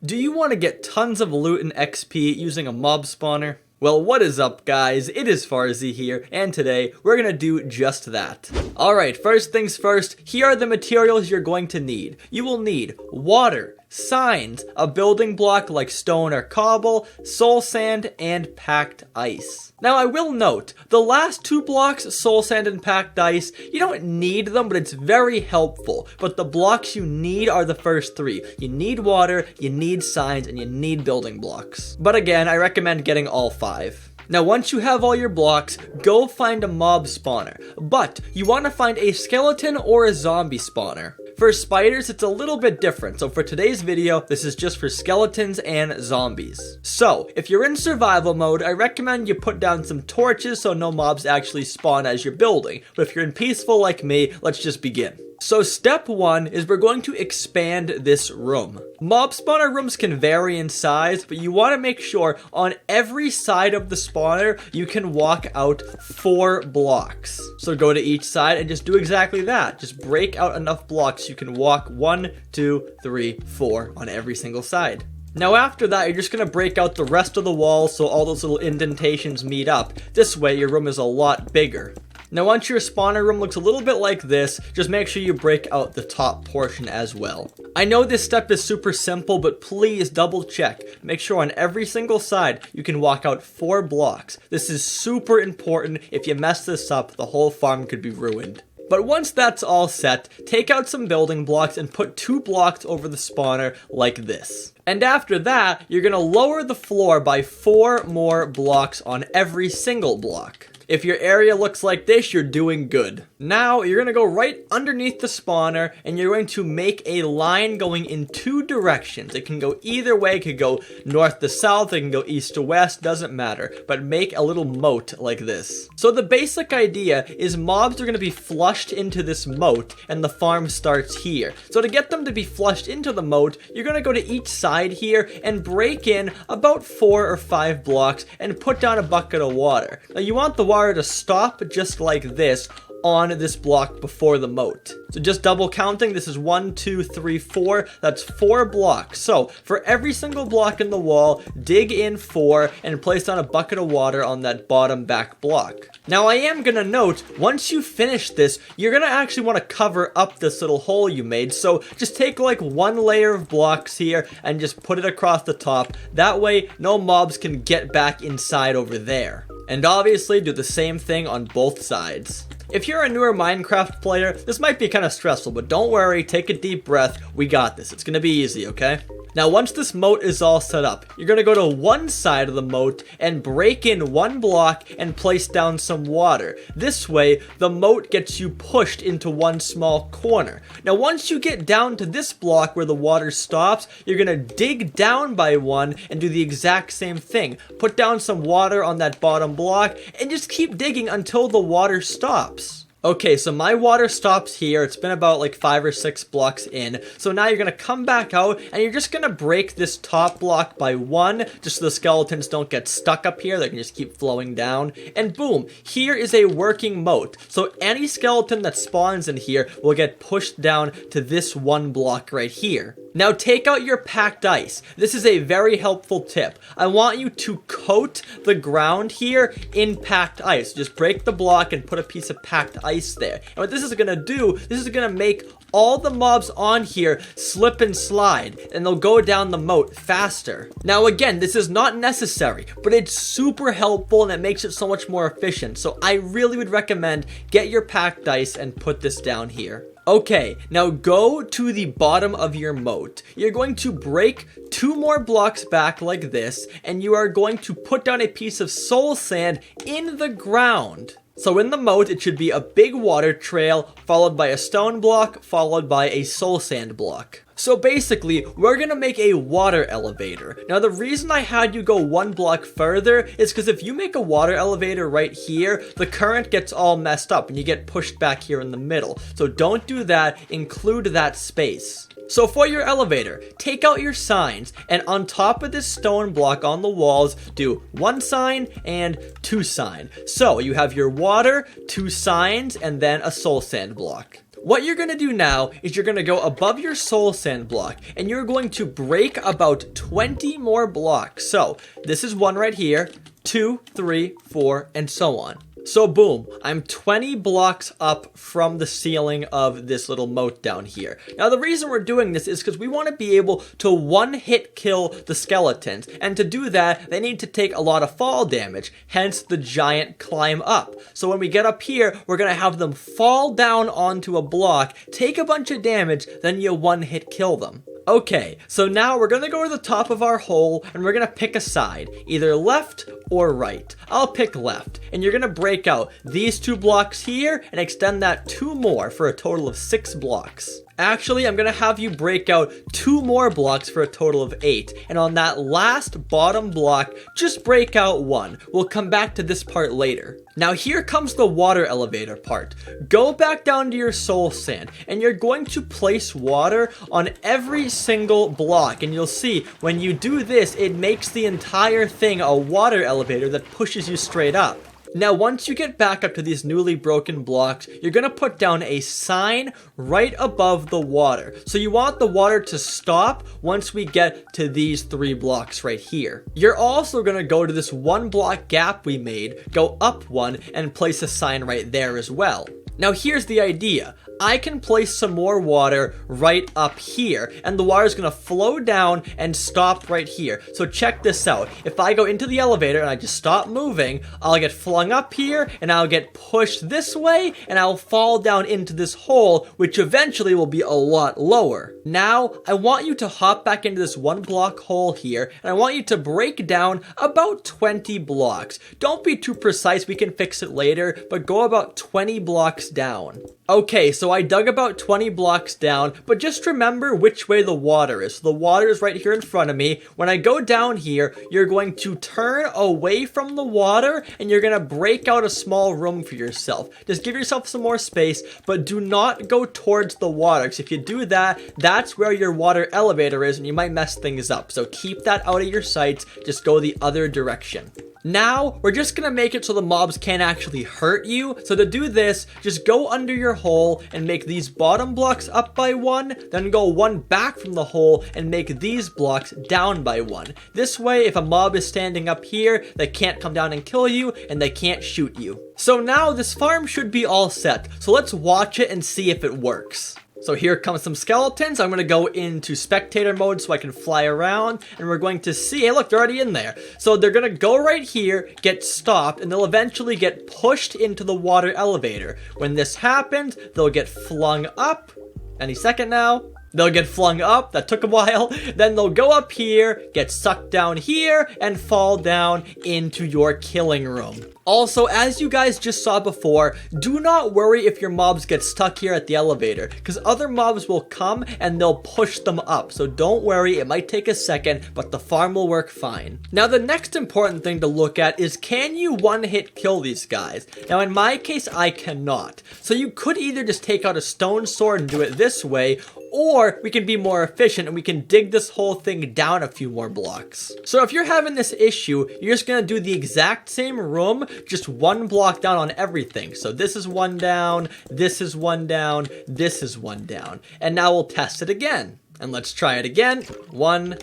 Do you want to get tons of loot and XP using a mob spawner? Well, what is up, guys? It is Farzy here, and today we're gonna do just that. Alright, first things first, here are the materials you're going to need. You will need water, signs, a building block like stone or cobble, soul sand, and packed ice. Now I will note, the last two blocks, soul sand and packed ice, you don't need them, but it's very helpful. But the blocks you need are the first three. You need water, you need signs, and you need building blocks. But again, I recommend getting all five. Now once you have all your blocks, go find a mob spawner. But you want to find a skeleton or a zombie spawner. For spiders, it's a little bit different, so for today's video, this is just for skeletons and zombies. So, if you're in survival mode, I recommend you put down some torches so no mobs actually spawn as you're building. But if you're in peaceful like me, let's just begin. So step one is we're going to expand this room. Mob spawner rooms can vary in size, but you want to make sure on every side of the spawner, you can walk out 4 blocks. So go to each side and just do exactly that. Just break out enough blocks you can walk 1, 2, 3, 4 on every single side. Now after that, you're just going to break out the rest of the walls so all those little indentations meet up. This way, your room is a lot bigger. Now once your spawner room looks a little bit like this, just make sure you break out the top portion as well. I know this step is super simple, but please double check. Make sure on every single side you can walk out 4 blocks. This is super important. If you mess this up, the whole farm could be ruined. But once that's all set, take out some building blocks and put 2 blocks over the spawner like this. And after that, you're going to lower the floor by 4 more blocks on every single block. If your area looks like this, you're doing good. Now, you're going to go right underneath the spawner, and you're going to make a line going in 2 directions. It can go either way. It could go north to south. It can go east to west. Doesn't matter. But make a little moat like this. So the basic idea is mobs are going to be flushed into this moat, and the farm starts here. So to get them to be flushed into the moat, you're going to go to each side here and break in about 4 or 5 blocks and put down a bucket of water. Now, you want the water to stop just like this on this block before the moat. So just double counting, this is 1, 2, 3, 4, that's 4 blocks. So for every single block in the wall, dig in 4 and place down a bucket of water on that bottom back block. Now I am gonna note, once you finish this, you're gonna actually wanna cover up this little hole you made. So just take like 1 layer of blocks here and just put it across the top. That way, no mobs can get back inside over there. And obviously do the same thing on both sides. If you're a newer Minecraft player, this might be kind of stressful, but don't worry, take a deep breath. We got this. It's gonna be easy, okay? Now, once this moat is all set up, you're gonna go to one side of the moat and break in 1 block and place down some water. This way, the moat gets you pushed into 1 small corner. Now, once you get down to this block where the water stops, you're gonna dig down by 1 and do the exact same thing. Put down some water on that bottom block and just keep digging until the water stops. Okay, so my water stops here. It's been about like 5 or 6 blocks in. So now you're going to come back out and you're just going to break this top block by 1, just so the skeletons don't get stuck up here. They can just keep flowing down. And boom, here is a working moat. So any skeleton that spawns in here will get pushed down to this 1 block right here. Now take out your packed ice. This is a very helpful tip. I want you to coat the ground here in packed ice. Just break the block and put a piece of packed ice there. And what this is going to do, this is going to make all the mobs on here slip and slide, and they'll go down the moat faster. Now again, this is not necessary, but it's super helpful and it makes it so much more efficient. So I really would recommend get your packed ice and put this down here. Okay, now go to the bottom of your moat. You're going to break 2 more blocks back like this, and you are going to put down a piece of soul sand in the ground. So in the moat, it should be a big water trail, followed by a stone block, followed by a soul sand block. So basically, we're gonna make a water elevator. Now the reason I had you go 1 block further is because if you make a water elevator right here, the current gets all messed up and you get pushed back here in the middle. So don't do that, include that space. So for your elevator, take out your signs, and on top of this stone block on the walls, do 1 sign and 2 sign. So you have your water, 2 signs, and then a soul sand block. What you're going to do now is you're going to go above your soul sand block and you're going to break about 20 more blocks. So this is one right here, 2, 3, 4, and so on. So boom, I'm 20 blocks up from the ceiling of this little moat down here. Now the reason we're doing this is because we want to be able to one-hit kill the skeletons. And to do that, they need to take a lot of fall damage, hence the giant climb up. So when we get up here, we're going to have them fall down onto a block, take a bunch of damage, then you one-hit kill them. Okay, so now we're gonna go to the top of our hole and we're gonna pick a side, either left or right. I'll pick left, and you're gonna break out these 2 blocks here and extend that 2 more for a total of 6 blocks. Actually, I'm gonna have you break out 2 more blocks for a total of 8. And on that last bottom block, just break out 1. We'll come back to this part later. Now here comes the water elevator part. Go back down to your soul sand, and you're going to place water on every single block. And you'll see, when you do this, it makes the entire thing a water elevator that pushes you straight up. Now, once you get back up to these newly broken blocks, you're going to put down a sign right above the water. So you want the water to stop once we get to these 3 blocks right here. You're also going to go to this 1 block gap we made, go up 1, and place a sign right there as well. Now here's the idea. I can place some more water right up here, and the water is going to flow down and stop right here. So check this out. If I go into the elevator and I just stop moving, I'll get flung up here, and I'll get pushed this way, and I'll fall down into this hole, which eventually will be a lot lower. Now, I want you to hop back into this 1 block hole here, and I want you to break down about 20 blocks. Don't be too precise, we can fix it later, but go about 20 blocks down. Okay, so I dug about 20 blocks down, but just remember which way the water is. So the water is right here in front of me. When I go down here, you're going to turn away from the water, and you're going to break out a small room for yourself. Just give yourself some more space, but do not go towards the water, because if you do that, that's where your water elevator is, and you might mess things up. So keep that out of your sights. Just go the other direction. Now, we're just gonna make it so the mobs can't actually hurt you. So to do this, just go under your hole and make these bottom blocks up by 1, then go 1 back from the hole and make these blocks down by 1. This way, if a mob is standing up here, they can't come down and kill you, and they can't shoot you. So now this farm should be all set. So let's watch it and see if it works. So here comes some skeletons. I'm going to go into spectator mode so I can fly around, and we're going to see, hey look, they're already in there. So they're going to go right here, get stopped, and they'll eventually get pushed into the water elevator. When this happens, they'll get flung up. Any second now. They'll get flung up, that took a while, then they'll go up here, get sucked down here, and fall down into your killing room. Also, as you guys just saw before, do not worry if your mobs get stuck here at the elevator, because other mobs will come and they'll push them up. So don't worry, it might take a second, but the farm will work fine. Now the next important thing to look at is, can you one-hit kill these guys? Now in my case, I cannot. So you could either just take out a stone sword and do it this way, or we can be more efficient and we can dig this whole thing down a few more blocks. So if you're having this issue, you're just gonna do the exact same room, just 1 block down on everything. So this is 1 down, this is 1 down, this is 1 down. And now we'll test it again. And let's try it again. 1,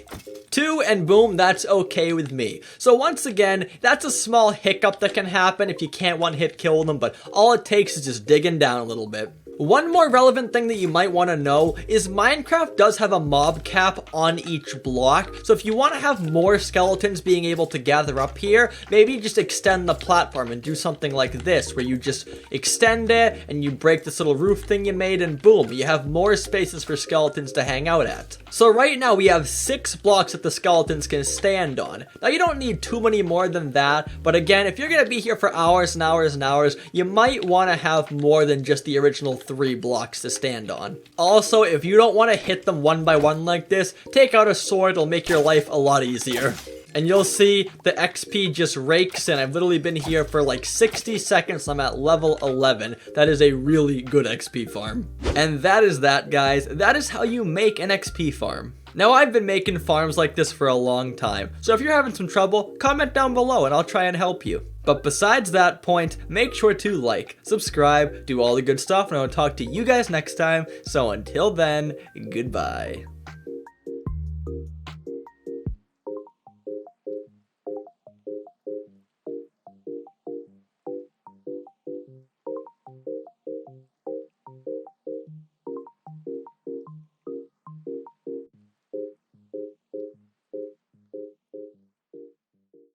2, and boom, that's okay with me. So once again, that's a small hiccup that can happen if you can't one-hit kill them, but all it takes is just digging down a little bit. One more relevant thing that you might want to know is Minecraft does have a mob cap on each block. So if you want to have more skeletons being able to gather up here, maybe just extend the platform and do something like this, where you just extend it and you break this little roof thing you made, and boom, you have more spaces for skeletons to hang out at. So right now we have 6 blocks that the skeletons can stand on. Now you don't need too many more than that, but again, if you're going to be here for hours and hours and hours, you might want to have more than just the original 3 blocks to stand on. Also, if you don't want to hit them 1 by 1 like this, take out a sword, it'll make your life a lot easier. And you'll see the XP just rakes in. I've literally been here for like 60 seconds. I'm at level 11. That is a really good XP farm. And that is that, guys. That is how you make an XP farm. Now, I've been making farms like this for a long time. So if you're having some trouble, comment down below and I'll try and help you. But besides that point, make sure to like, subscribe, do all the good stuff, and I'll talk to you guys next time. So until then, goodbye.